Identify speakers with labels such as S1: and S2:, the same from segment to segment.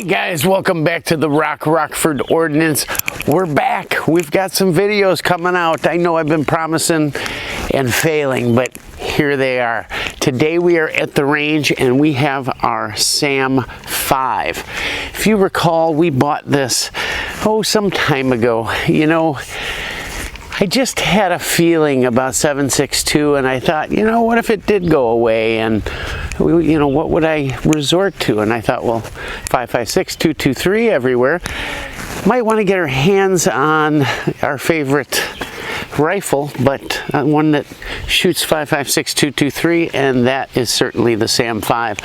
S1: Alright guys, welcome back to the Rockford Ordnance. We're back. We've got some videos coming out. I know I've been promising and failing, but here they are. Today we are at the range and we have our SAM5. If you recall, we bought this, some time ago. You know, I just had a feeling about 7.62 and I thought, what if it did go away, and what would I resort to? And I thought, well, 5.56, 2.23 everywhere. Might want to get our hands on our favorite rifle, but one that shoots 5.56, 2.23, and that is certainly the SAM5.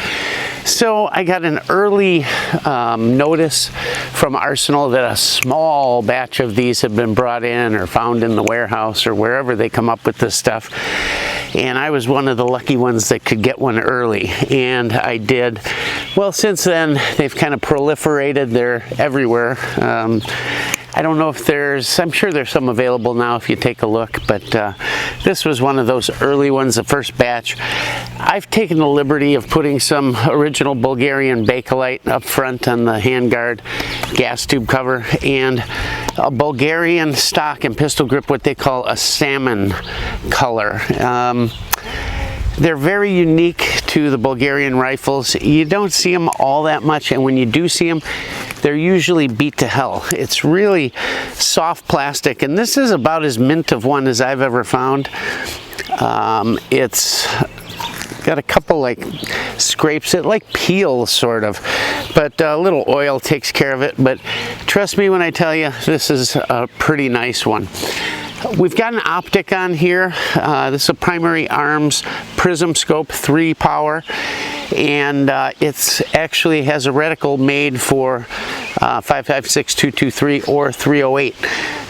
S1: So I got an early notice from Arsenal that a small batch of these have been brought in or found in the warehouse or wherever they come up with this stuff. And I was one of the lucky ones that could get one early, and I did. Well, since then, they've kind of proliferated. They're everywhere. I don't know if I'm sure there's some available now if you take a look, but this was one of those early ones, the first batch. I've taken the liberty of putting some original Bulgarian Bakelite up front on the handguard gas tube cover, and a Bulgarian stock and pistol grip, what they call a salmon color. They're very unique to the Bulgarian rifles. You don't see them all that much, and when you do see them, they're usually beat to hell. It's really soft plastic, and this is about as mint of one as I've ever found. It's got a couple like scrapes, it like peels sort of, but a little oil takes care of it. But trust me when I tell you, this is a pretty nice one. We've got an optic on here. This is a Primary Arms Prism Scope 3 power, and it's actually has a reticle made for 5.56, 2.23 or 308.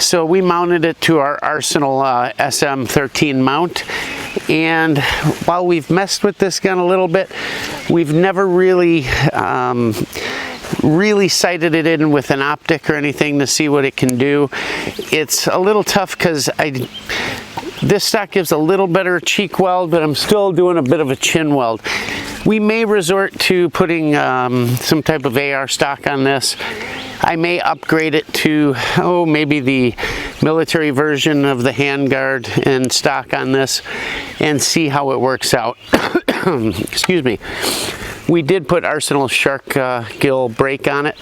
S1: So we mounted it to our Arsenal SM13 mount, and while we've messed with this gun a little bit, we've never really sighted it in with an optic or anything to see what it can do. It's a little tough because this stock gives a little better cheek weld, but I'm still doing a bit of a chin weld. We may resort to putting some type of AR stock on this. I may upgrade it to, maybe the military version of the handguard and stock on this and see how it works out. Excuse me. We did put Arsenal shark gill brake on it,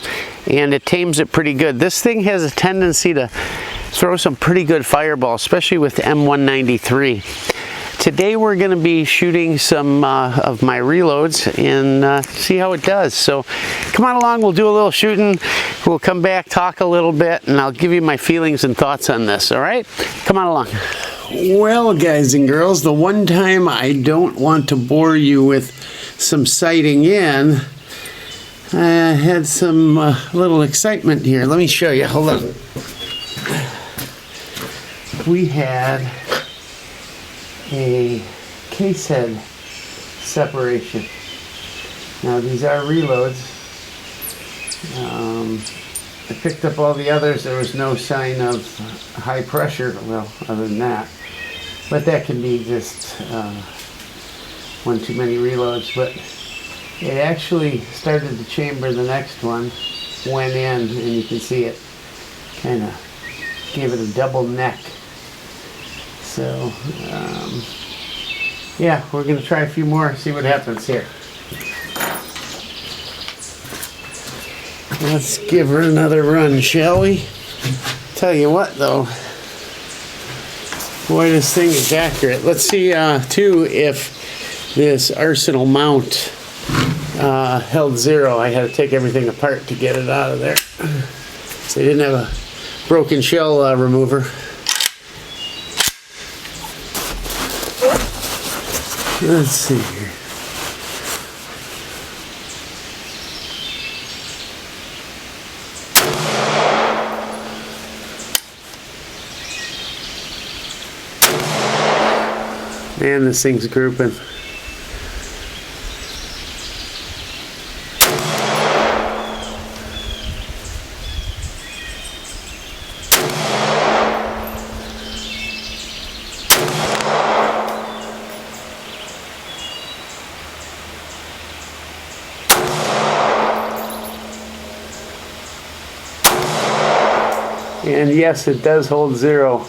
S1: and it tames it pretty good. This thing has a tendency to throw some pretty good fireballs, especially with M193. Today we're going to be shooting some of my reloads and see how it does. So come on along, we'll do a little shooting. We'll come back, talk a little bit, and I'll give you my feelings and thoughts on this, all right? Come on along. Well, guys and girls, the one time I don't want to bore you with some sighting in, I had some little excitement here. Let me show you. Hold on. We had a case head separation. Now these are reloads. I picked up all the others. There was no sign of high pressure, well, other than that. But that can be just one too many reloads. But it actually started the chamber. The next one went in, and you can see it kind of gave it a double neck. So yeah, we're going to try a few more, see what happens here. Let's give her another run, shall we? Tell you what though, boy, this thing is accurate. Let's see too if this Arsenal mount held zero. I had to take everything apart to get it out of there. So they didn't have a broken shell remover. Let's see here. Man, this thing's grouping. And yes, it does hold 0.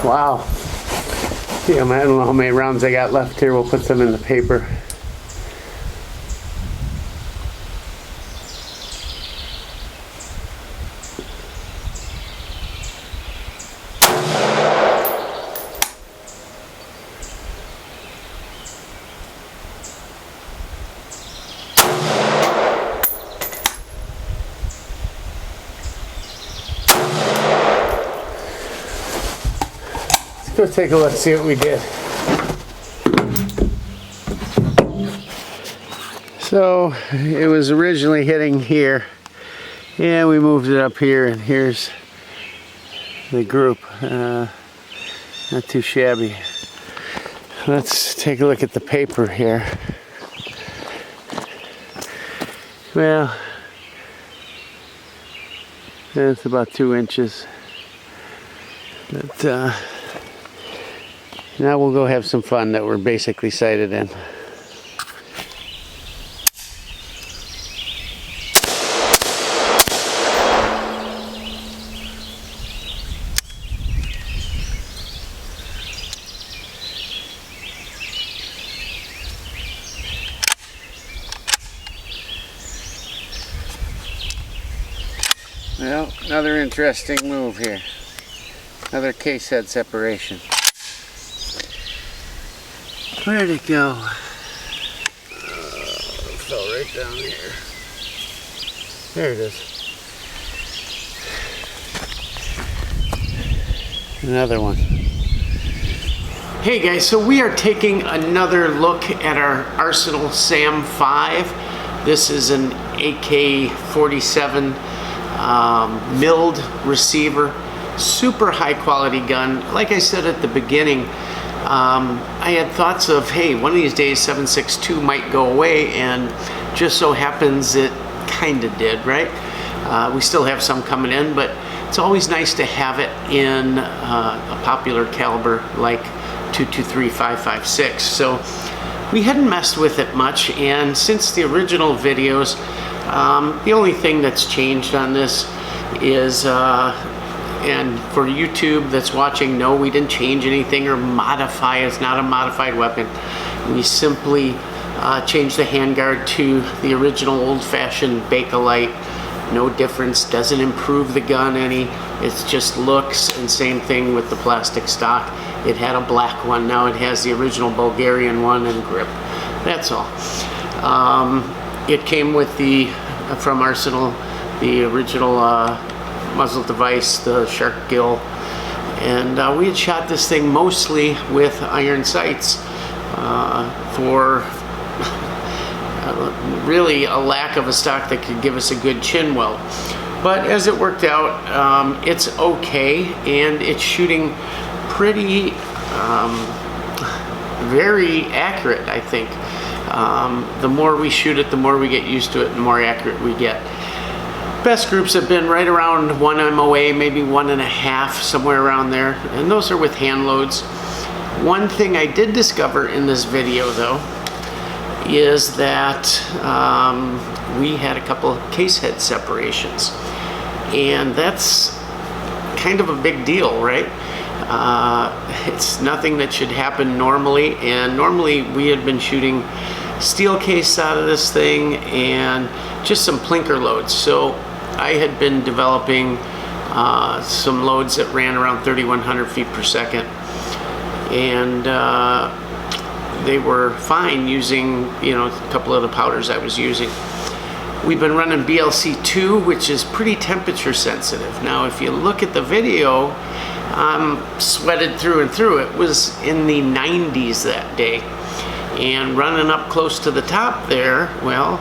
S1: Wow. Yeah, I don't know how many rounds I got left here. We'll put some in the paper. Let's take a look, see what we did. So it was originally hitting here, and we moved it up here, and here's the group. Not too shabby. Let's take a look at the paper here. Well, it's about 2 inches. But now we'll go have some fun that we're basically sighted in. Well, another interesting move here. Another case head separation. Where'd it go? It fell right down here. There it is. Another one. Hey guys, so we are taking another look at our Arsenal SAM5. This is an AK-47 milled receiver. Super high quality gun. Like I said at the beginning, I had thoughts of, hey, one of these days 7.62 might go away, and just so happens it kind of did, right? We still have some coming in, but it's always nice to have it in a popular caliber like 223-5.56. So we hadn't messed with it much, and since the original videos, the only thing that's changed on this is and for YouTube that's watching, no, we didn't change anything or modify. It's not a modified weapon. We simply changed the handguard to the original old-fashioned Bakelite. No difference, doesn't improve the gun any. It's just looks, and same thing with the plastic stock. It had a black one, now it has the original Bulgarian one and grip. That's all. It came with the, from Arsenal, the original muzzle device, the shark gill, and we had shot this thing mostly with iron sights for really a lack of a stock that could give us a good chin weld. But as it worked out, it's okay, and it's shooting pretty very accurate, I think. The more we shoot it, the more we get used to it, and the more accurate we get. Best groups have been right around 1 MOA, maybe 1.5, somewhere around there, and those are with hand loads. One thing I did discover in this video, though, is that we had a couple of case head separations, and that's kind of a big deal, right? It's nothing that should happen normally, and normally we had been shooting steel case out of this thing and just some plinker loads. So I had been developing some loads that ran around 3,100 feet per second, and they were fine using, you know, a couple of the powders I was using. We've been running BLC2, which is pretty temperature sensitive. Now, if you look at the video, I'm sweated through and through. It was in the 90s that day, and running up close to the top there, well,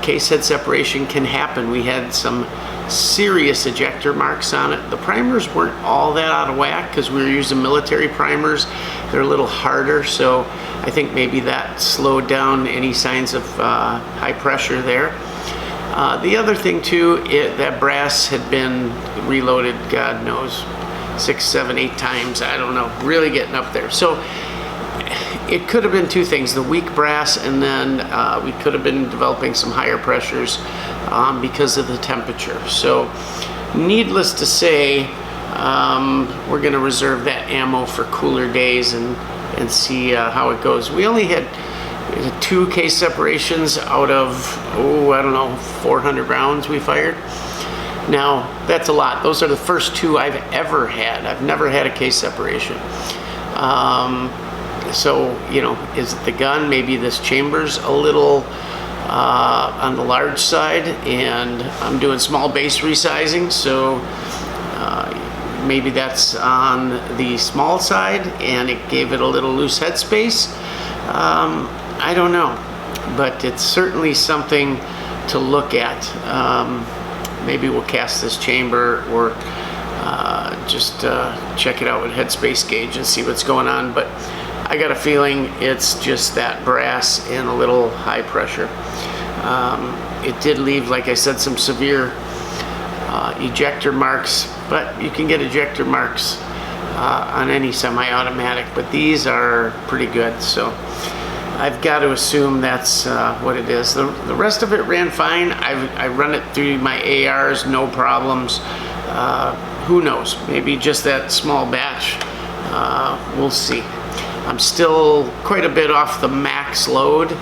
S1: case head separation can happen. We had some serious ejector marks on it. The primers weren't all that out of whack because we were using military primers. They're a little harder, so I think maybe that slowed down any signs of high pressure there. The other thing too, that brass had been reloaded, God knows, 6, 7, 8 times, I don't know, really getting up there. So it could have been two things, the weak brass, and then we could have been developing some higher pressures because of the temperature. So needless to say, we're going to reserve that ammo for cooler days and see how it goes. We only had 2 case separations out of, I don't know, 400 rounds we fired. Now, that's a lot. Those are the first 2 I've ever had. I've never had a case separation. So, you know, is it the gun? Maybe this chamber's a little on the large side, and I'm doing small base resizing, so maybe that's on the small side, and it gave it a little loose headspace. I don't know, but it's certainly something to look at. Maybe we'll cast this chamber or just check it out with headspace gauge and see what's going on, but I got a feeling it's just that brass and a little high pressure. It did leave, like I said, some severe ejector marks, but you can get ejector marks on any semi-automatic, but these are pretty good, so I've got to assume that's what it is. The rest of it ran fine. I run it through my ARs, no problems. Who knows? Maybe just that small batch. We'll see. I'm still quite a bit off the max load,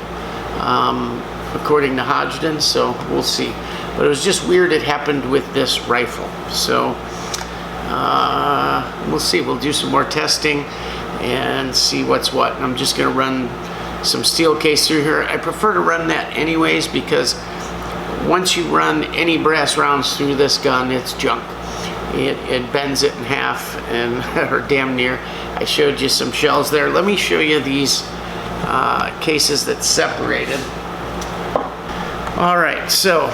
S1: according to Hodgdon, so we'll see. But it was just weird it happened with this rifle. So we'll see. We'll do some more testing and see what's what. I'm just going to run some steel case through here. I prefer to run that anyways because once you run any brass rounds through this gun, it's junk. It bends it in half, and or damn near. I showed you some shells there. Let me show you these cases that separated. All right, so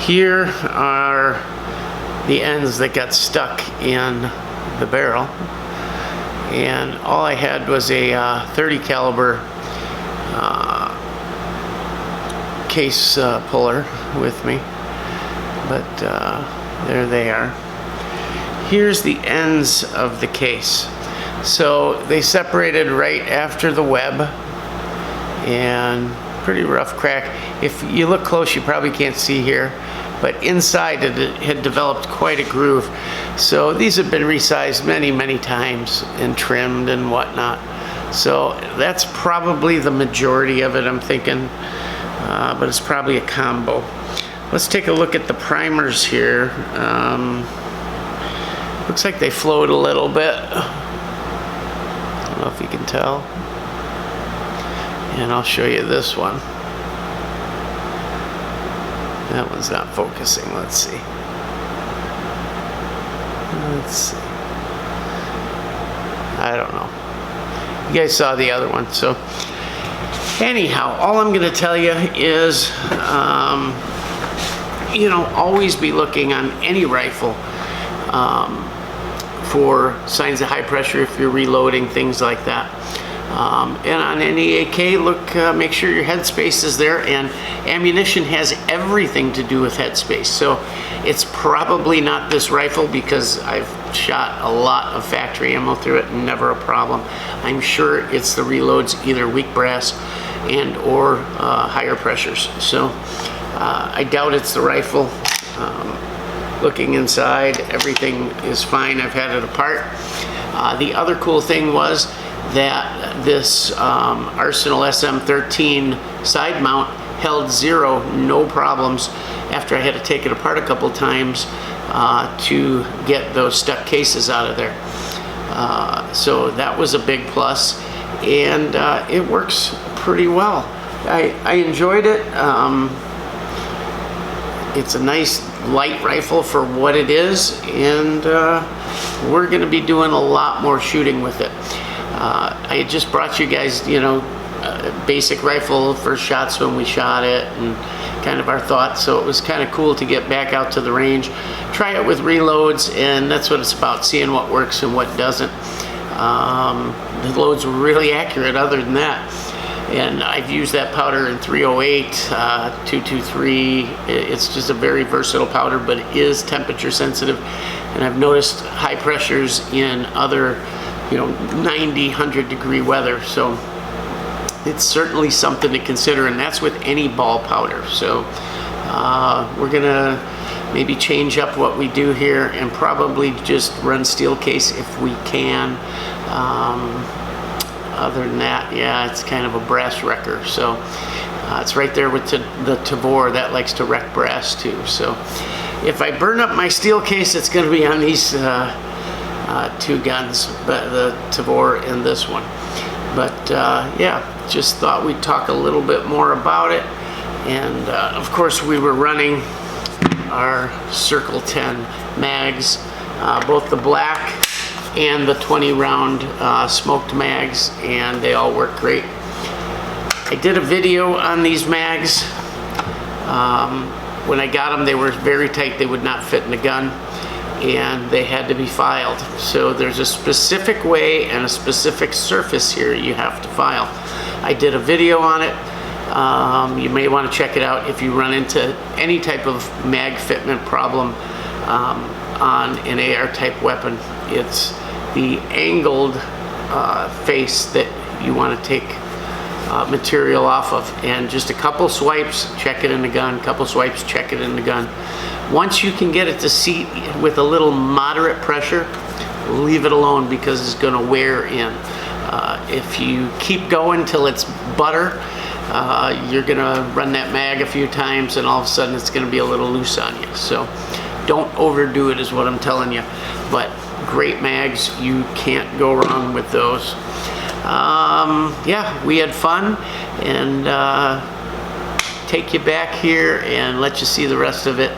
S1: here are the ends that got stuck in the barrel, and all I had was a 30 caliber case puller with me, but there they are. Here's the ends of the case. So they separated right after the web, and pretty rough crack. If you look close, you probably can't see here, but inside it had developed quite a groove. So these have been resized many, many times and trimmed and whatnot. So that's probably the majority of it, I'm thinking, but it's probably a combo. Let's take a look at the primers here. Looks like they flowed a little bit. I don't know if you can tell. And I'll show you this one. That one's not focusing. Let's see. I don't know. You guys saw the other one. So anyhow, all I'm going to tell you is, you know, always be looking on any rifle for signs of high pressure if you're reloading, things like that. And on any AK, look, make sure your headspace is there, and ammunition has everything to do with headspace. So it's probably not this rifle because I've shot a lot of factory ammo through it and never a problem. I'm sure it's the reloads, either weak brass and or higher pressures. So I doubt it's the rifle. Looking inside, everything is fine. I've had it apart. The other cool thing was that this Arsenal SM13 side mount held 0, no problems, after I had to take it apart a couple times to get those stuck cases out of there. So that was a big plus, and it works pretty well. I enjoyed it. It's a nice light rifle for what it is, and we're going to be doing a lot more shooting with it. I just brought you guys, you know, basic rifle first shots when we shot it, and kind of our thought. So it was kind of cool to get back out to the range, try it with reloads, and that's what it's about, seeing what works and what doesn't. The loads were really accurate other than that. And I've used that powder in 308, 223. It's just a very versatile powder, but it is temperature sensitive. And I've noticed high pressures in other, 90, 100 degree weather. So it's certainly something to consider, and that's with any ball powder. So we're gonna maybe change up what we do here and probably just run steel case if we can. Other than that, yeah, it's kind of a brass wrecker. So it's right there with the Tavor that likes to wreck brass too. So if I burn up my steel case, it's going to be on these two guns, but the Tavor and this one. But yeah, just thought we'd talk a little bit more about it. And of course, we were running our Circle 10 mags, both the black and the 20 round smoked mags, and they all work great. I did a video on these mags. When I got them, they were very tight. They would not fit in the gun, and they had to be filed. So there's a specific way and a specific surface here you have to file. I did a video on it. You may want to check it out if you run into any type of mag fitment problem on an AR type weapon. It's the angled face that you want to take material off of, and just a couple swipes, check it in the gun, couple swipes, check it in the gun. Once you can get it to seat with a little moderate pressure, leave it alone, because it's going to wear in. If you keep going till it's butter, you're going to run that mag a few times and all of a sudden it's going to be a little loose on you. So don't overdo it is what I'm telling you. But great mags, you can't go wrong with those. Yeah, we had fun, and take you back here and let you see the rest of it,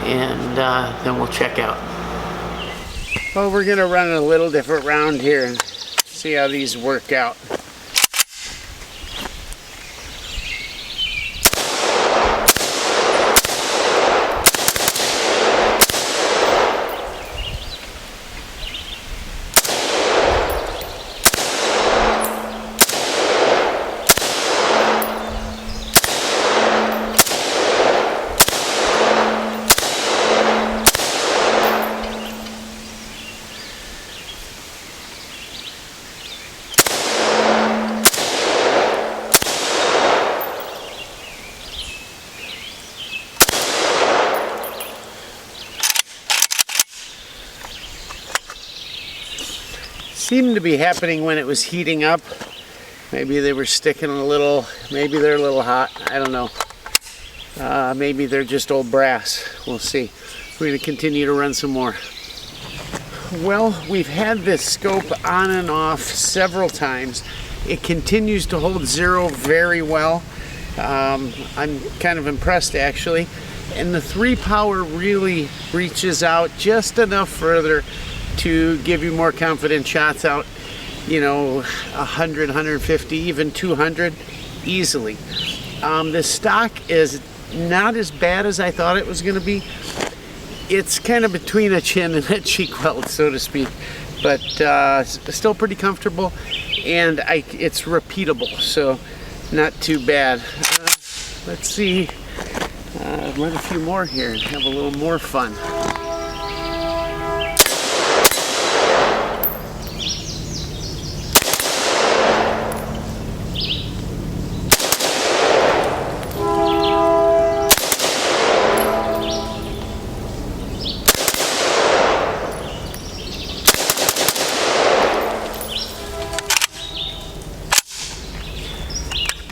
S1: and then we'll check out. Well, we're gonna run a little different round here and see how these work out. Seemed to be happening when it was heating up. Maybe they were sticking a little, maybe they're a little hot, I don't know. Maybe they're just old brass, we'll see. We're gonna continue to run some more. Well, we've had this scope on and off several times. It continues to hold zero very well. I'm kind of impressed actually. And the 3 power really reaches out just enough further to give you more confident shots out, 100, 150, even 200 easily. This stock is not as bad as I thought it was going to be. It's kind of between a chin and a cheek weld, so to speak, but still pretty comfortable, and it's repeatable, so not too bad. Let's see, run a few more here and have a little more fun.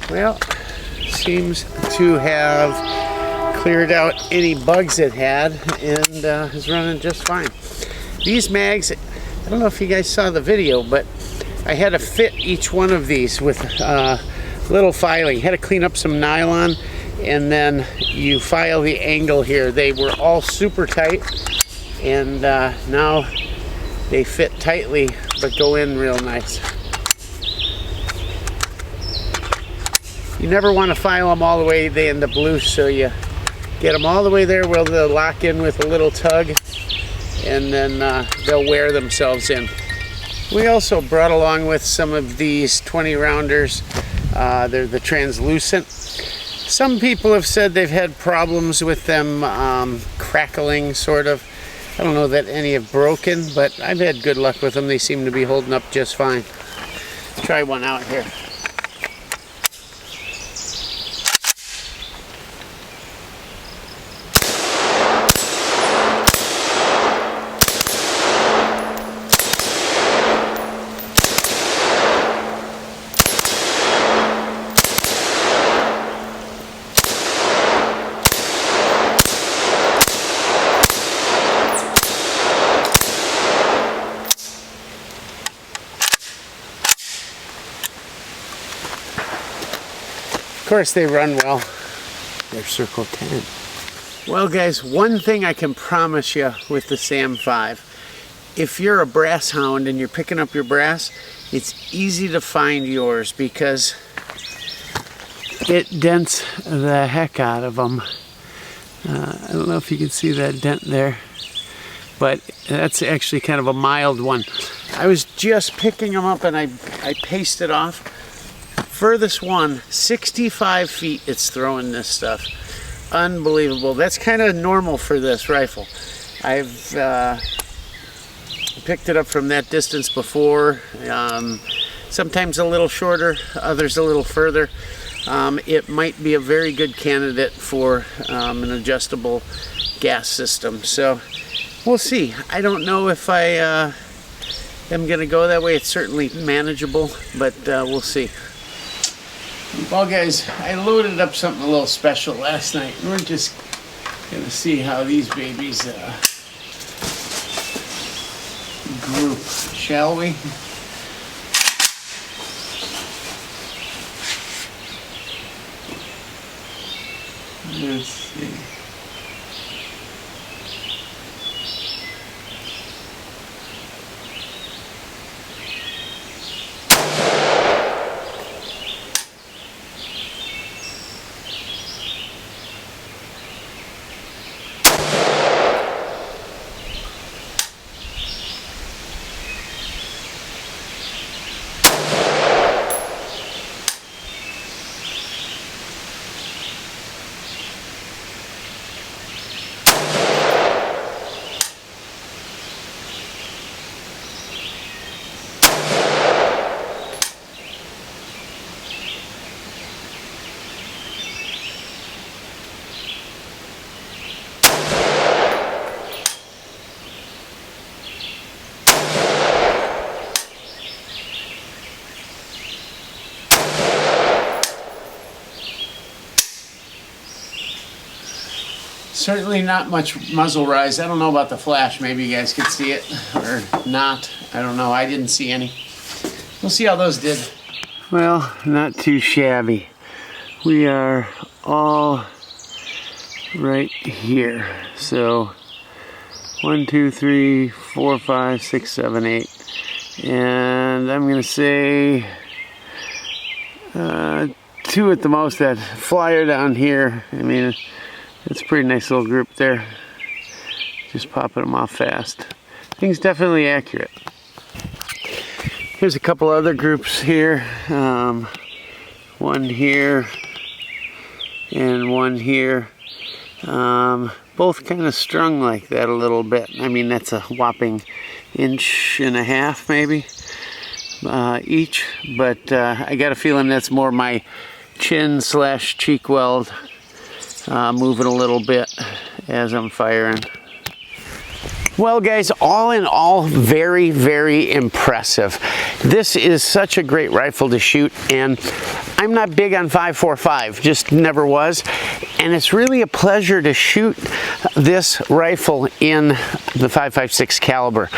S1: Well, seems to have cleared out any bugs it had, and is running just fine. These mags, I don't know if you guys saw the video, but I had to fit each one of these with little filing. Had to clean up some nylon, and then you file the angle here. They were all super tight, and now they fit tightly but go in real nice. You never want to file them all the way, they end up loose, so you get them all the way there where they'll lock in with a little tug, and then they'll wear themselves in. We also brought along with some of these 20 rounders. They're the translucent. Some people have said they've had problems with them crackling, sort of. I don't know that any have broken, but I've had good luck with them. They seem to be holding up just fine. Let's try one out here. Of course they run well. They're circle 10. Well guys, one thing I can promise you with the SAM5, if you're a brass hound and you're picking up your brass, it's easy to find yours because it dents the heck out of them. I don't know if you can see that dent there, but that's actually kind of a mild one. I was just picking them up and I paced it off. Furthest one, 65 feet it's throwing this stuff. Unbelievable. That's kind of normal for this rifle. I've picked it up from that distance before. Sometimes a little shorter, others a little further. It might be a very good candidate for an adjustable gas system. So we'll see. I don't know if I am going to go that way. It's certainly manageable, but we'll see. Well guys, I loaded up something a little special last night. We're just going to see how these babies group, shall we? Let's see. Certainly not much muzzle rise. I don't know about the flash. Maybe you guys could see it or not. I don't know. I didn't see any. We'll see how those did. Well, not too shabby. We are all right here. So 1, 2, 3, 4, 5, 6, 7, 8. And I'm going to say 2 at the most. That flyer down here. I mean, it's a pretty nice little group there. Just popping them off fast. Thing's definitely accurate. Here's a couple other groups here. One here and one here. Both kind of strung like that a little bit. I mean, that's a whopping 1.5 maybe each. But I got a feeling that's more my chin / cheek weld moving a little bit as I'm firing. Well guys, all in all, very, very impressive. This is such a great rifle to shoot, and I'm not big on 5.45, just never was. And it's really a pleasure to shoot this rifle in the .556 caliber.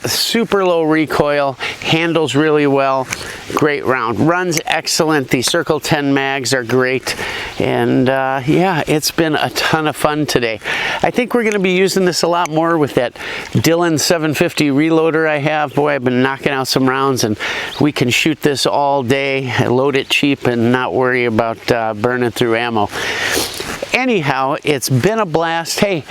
S1: super low recoil, handles really well, great round, runs excellent. The Circle 10 mags are great, and yeah, it's been a ton of fun today. I think we're going to be using this a lot more with that Dillon 750 reloader I have. Boy, I've been knocking out some rounds, and we can shoot this all day, load it cheap, and not worry about burning through ammo. Anyhow, it's been a blast. Hey,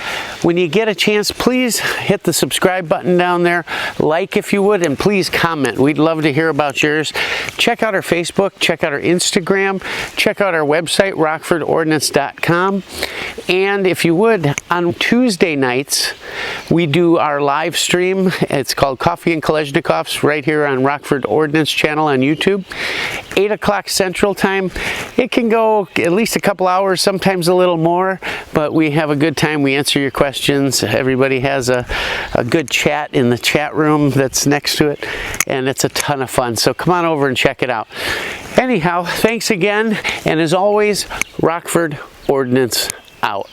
S1: when you get a chance, please hit the subscribe button down there, like if you would, and please comment. We'd love to hear about yours. Check out our Facebook, check out our Instagram, check out our website, rockfordordnance.com. And if you would, on Tuesday nights, we do our live stream. It's called Coffee and Kalashnikovs, right here on Rockford Ordnance channel on YouTube. 8 o'clock Central Time. It can go at least a couple hours, sometimes a little more, but we have a good time. We answer your questions. Everybody has a good chat in the chat room that's next to it, and it's a ton of fun. So come on over and check it out. Anyhow, thanks again, and as always, Rockford Ordnance out.